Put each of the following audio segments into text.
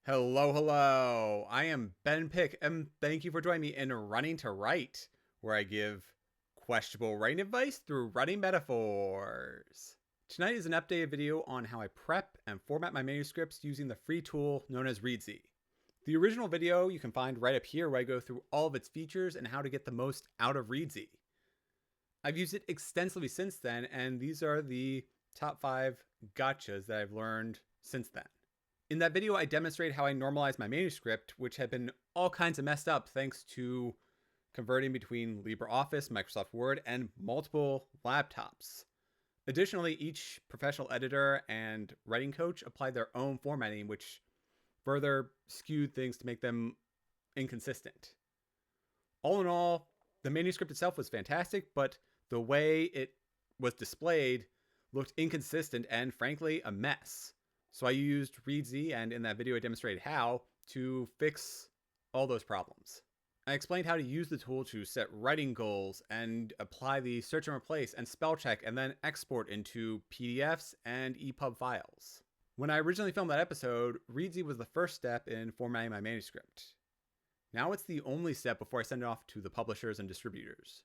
Hello, hello. I am Ben Pick, and thank you for joining me in Running to Write, where I give questionable writing advice through writing metaphors. Tonight is an updated video on how I prep and format my manuscripts using the free tool known as Reedsy. The original video you can find right up here, where I go through all of its features and how to get the most out of Reedsy. I've used it extensively since then, and these are the top 5 gotchas that I've learned since then. In that video, I demonstrate how I normalized my manuscript, which had been all kinds of messed up thanks to converting between LibreOffice, Microsoft Word, and multiple laptops. Additionally, each professional editor and writing coach applied their own formatting, which further skewed things to make them inconsistent. All in all, the manuscript itself was fantastic, but the way it was displayed looked inconsistent and, frankly, a mess. So I used Reedsy, and in that video I demonstrated how to fix all those problems. I explained how to use the tool to set writing goals and apply the search and replace and spell check and then export into PDFs and EPUB files. When I originally filmed that episode, Reedsy was the first step in formatting my manuscript. Now it's the only step before I send it off to the publishers and distributors.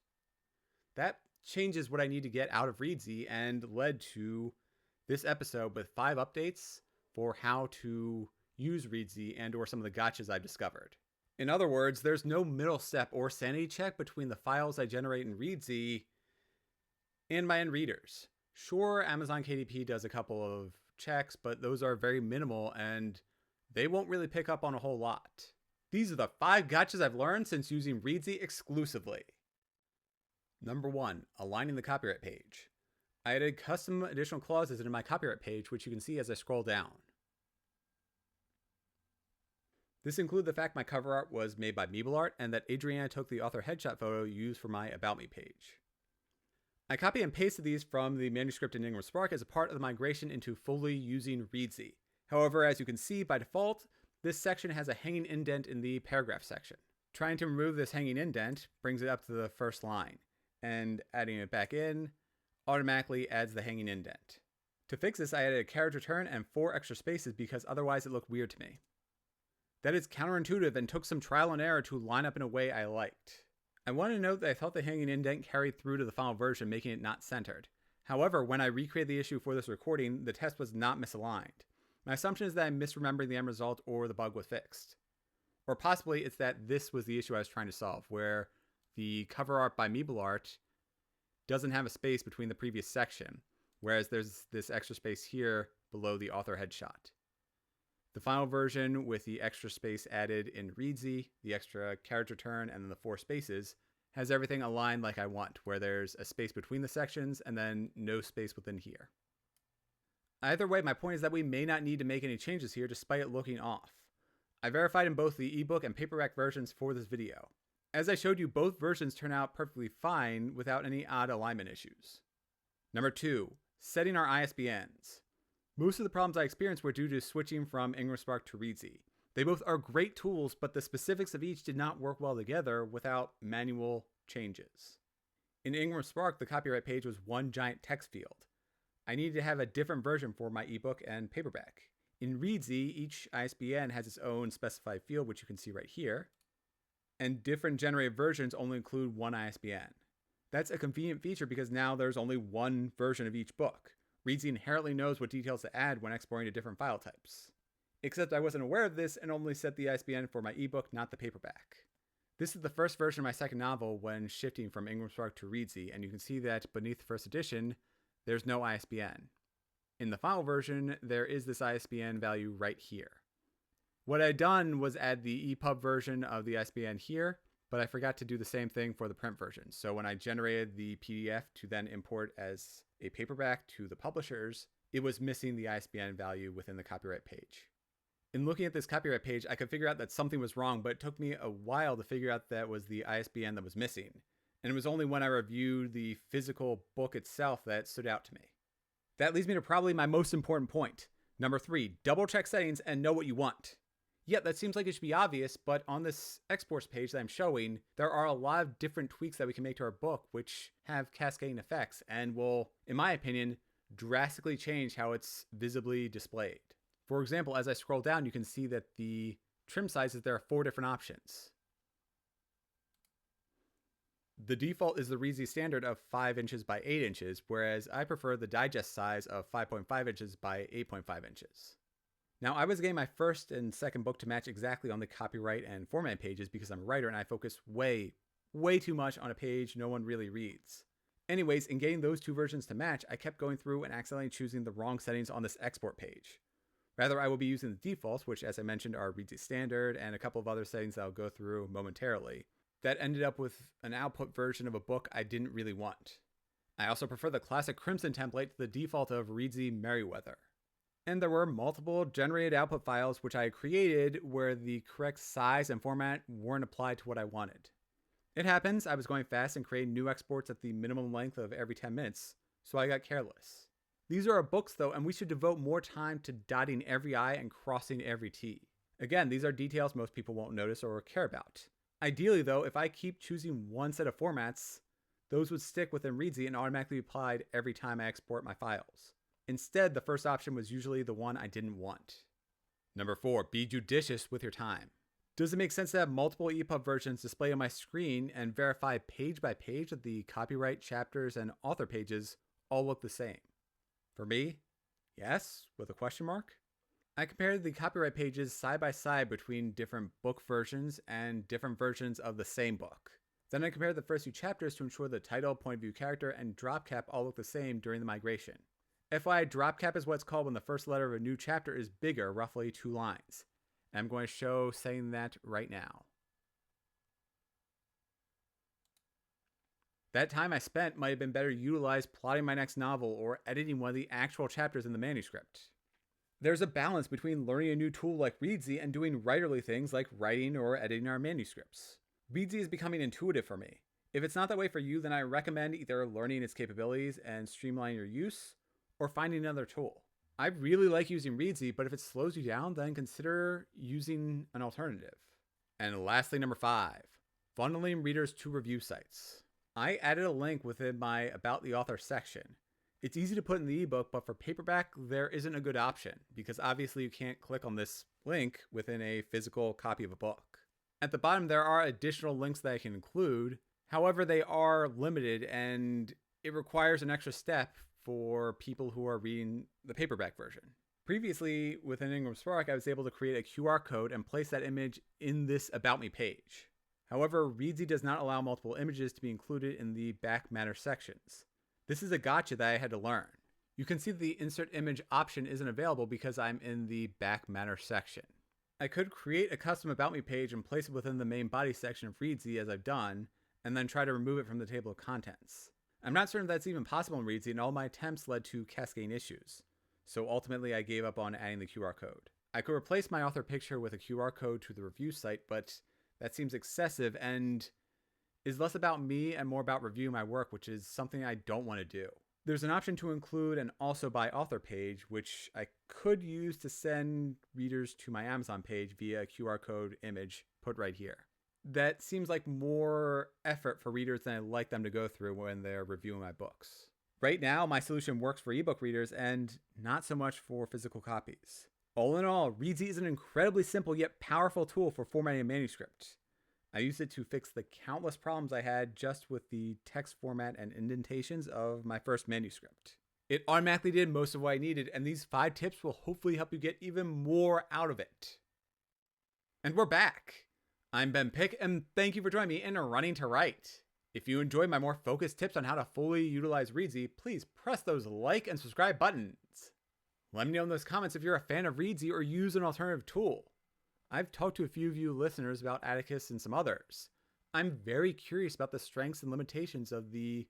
That changes what I need to get out of Reedsy and led to this episode with 5 updates for how to use Reedsy and or some of the gotchas I've discovered. In other words, there's no middle step or sanity check between the files I generate in Reedsy and my end readers. Sure, Amazon KDP does a couple of checks, but those are very minimal and they won't really pick up on a whole lot. These are the 5 gotchas I've learned since using Reedsy exclusively. Number 1, aligning the copyright page. I added custom additional clauses into my copyright page, which you can see as I scroll down. This included the fact my cover art was made by MeebleArt and that Adriana took the author headshot photo used for my About Me page. I copied and pasted these from the manuscript in Ingram Spark as a part of the migration into fully using Reedsy. However, as you can see, by default, this section has a hanging indent in the paragraph section. Trying to remove this hanging indent brings it up to the first line, and adding it back in automatically adds the hanging indent. To fix this, I added a carriage return and 4 extra spaces because otherwise it looked weird to me. That is counterintuitive and took some trial and error to line up in a way I liked. I want to note that I felt the hanging indent carried through to the final version, making it not centered. However, when I recreated the issue for this recording, the test was not misaligned. My assumption is that I'm misremembering the end result or the bug was fixed. Or possibly it's that this was the issue I was trying to solve, where the cover art by MeebleArt doesn't have a space between the previous section, whereas there's this extra space here below the author headshot. The final version with the extra space added in Reedsy, the extra carriage return, and then the 4 spaces, has everything aligned like I want, where there's a space between the sections and then no space within here. Either way, my point is that we may not need to make any changes here despite it looking off. I verified in both the ebook and paperback versions for this video. As I showed you, both versions turn out perfectly fine without any odd alignment issues. Number 2, setting our ISBNs. Most of the problems I experienced were due to switching from Ingram Spark to Reedsy. They both are great tools, but the specifics of each did not work well together without manual changes. In Ingram Spark, the copyright page was one giant text field. I needed to have a different version for my ebook and paperback. In Reedsy, each ISBN has its own specified field, which you can see right here, and different generated versions only include one ISBN. That's a convenient feature because now there's only one version of each book. Reedsy inherently knows what details to add when exporting to different file types. Except I wasn't aware of this and only set the ISBN for my ebook, not the paperback. This is the first version of my second novel when shifting from Ingram Spark to Reedsy, and you can see that beneath the first edition, there's no ISBN. In the final version, there is this ISBN value right here. What I'd done was add the EPUB version of the ISBN here, but I forgot to do the same thing for the print version. So when I generated the PDF to then import as a paperback to the publishers, it was missing the ISBN value within the copyright page. In looking at this copyright page, I could figure out that something was wrong, but it took me a while to figure out that was the ISBN that was missing. And it was only when I reviewed the physical book itself that stood out to me. That leads me to probably my most important point. Number 3, double check settings and know what you want. Yeah, that seems like it should be obvious, but on this exports page that I'm showing, there are a lot of different tweaks that we can make to our book, which have cascading effects and will, in my opinion, drastically change how it's visibly displayed. For example, as I scroll down, you can see that the trim sizes, there are 4 different options. The default is the Reedsy standard of 5 inches by 8 inches, whereas I prefer the digest size of 5.5 inches by 8.5 inches. Now, I was getting my first and second book to match exactly on the copyright and format pages because I'm a writer and I focus way too much on a page no one really reads. Anyways, in getting those 2 versions to match, I kept going through and accidentally choosing the wrong settings on this export page. Rather, I will be using the defaults, which as I mentioned are Reedsy standard and a couple of other settings that I'll go through momentarily. That ended up with an output version of a book I didn't really want. I also prefer the classic Crimson template to the default of Reedsy Merriweather. And there were multiple generated output files which I created where the correct size and format weren't applied to what I wanted. It happens, I was going fast and creating new exports at the minimum length of every 10 minutes, so I got careless. These are our books though, and we should devote more time to dotting every I and crossing every T. Again, these are details most people won't notice or care about. Ideally though, if I keep choosing one set of formats, those would stick within Reedsy and automatically be applied every time I export my files. Instead, the first option was usually the one I didn't want. Number 4, be judicious with your time. Does it make sense to have multiple EPUB versions displayed on my screen and verify page by page that the copyright, chapters, and author pages all look the same? For me, yes, with a question mark. I compared the copyright pages side by side between different book versions and different versions of the same book. Then I compared the first 2 chapters to ensure the title, point of view character, and drop cap all look the same during the migration. FYI, drop cap is what's called when the first letter of a new chapter is bigger, roughly 2 lines. And I'm going to show saying that right now. That time I spent might have been better utilized plotting my next novel or editing one of the actual chapters in the manuscript. There's a balance between learning a new tool like Reedsy and doing writerly things like writing or editing our manuscripts. Reedsy is becoming intuitive for me. If it's not that way for you, then I recommend either learning its capabilities and streamlining your use, or finding another tool. I really like using Reedsy, but if it slows you down, then consider using an alternative. And lastly, number 5, funneling readers to review sites. I added a link within my About the Author section. It's easy to put in the ebook, but for paperback, there isn't a good option because obviously you can't click on this link within a physical copy of a book. At the bottom, there are additional links that I can include. However, they are limited and it requires an extra step for people who are reading the paperback version. Previously, within Ingram Spark, I was able to create a QR code and place that image in this About Me page. However, Reedsy does not allow multiple images to be included in the back matter sections. This is a gotcha that I had to learn. You can see the insert image option isn't available because I'm in the back matter section. I could create a custom About Me page and place it within the main body section of Reedsy as I've done, and then try to remove it from the table of contents. I'm not certain if that's even possible in Reedsy, and all my attempts led to cascading issues. So ultimately I gave up on adding the QR code. I could replace my author picture with a QR code to the review site, but that seems excessive and is less about me and more about reviewing my work, which is something I don't want to do. There's an option to include an also by author page, which I could use to send readers to my Amazon page via a QR code image put right here. That seems like more effort for readers than I'd like them to go through when they're reviewing my books. Right now, my solution works for ebook readers and not so much for physical copies. All in all, Reedsy is an incredibly simple yet powerful tool for formatting a manuscript. I used it to fix the countless problems I had just with the text format and indentations of my first manuscript. It automatically did most of what I needed, and these 5 tips will hopefully help you get even more out of it. And we're back! I'm Ben Pick, and thank you for joining me in Running to Write. If you enjoyed my more focused tips on how to fully utilize Reedsy, please press those like and subscribe buttons. Let me know in those comments if you're a fan of Reedsy or use an alternative tool. I've talked to a few of you listeners about Atticus and some others. I'm very curious about the strengths and limitations of the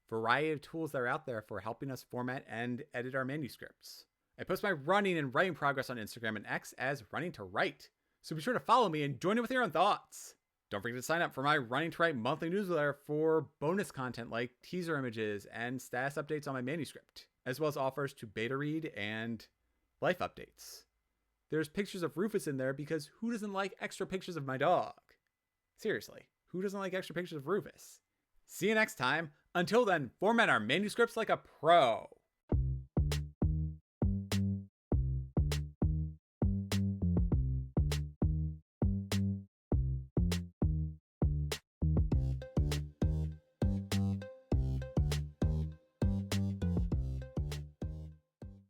variety of tools that are out there for helping us format and edit our manuscripts. I post my running and writing progress on Instagram and X as Running to Write, so be sure to follow me and join in with your own thoughts. Don't forget to sign up for my Running to Write monthly newsletter for bonus content like teaser images and status updates on my manuscript, as well as offers to beta read and life updates. There's pictures of Rufus in there because who doesn't like extra pictures of my dog? Seriously, who doesn't like extra pictures of Rufus? See you next time. Until then, format our manuscripts like a pro.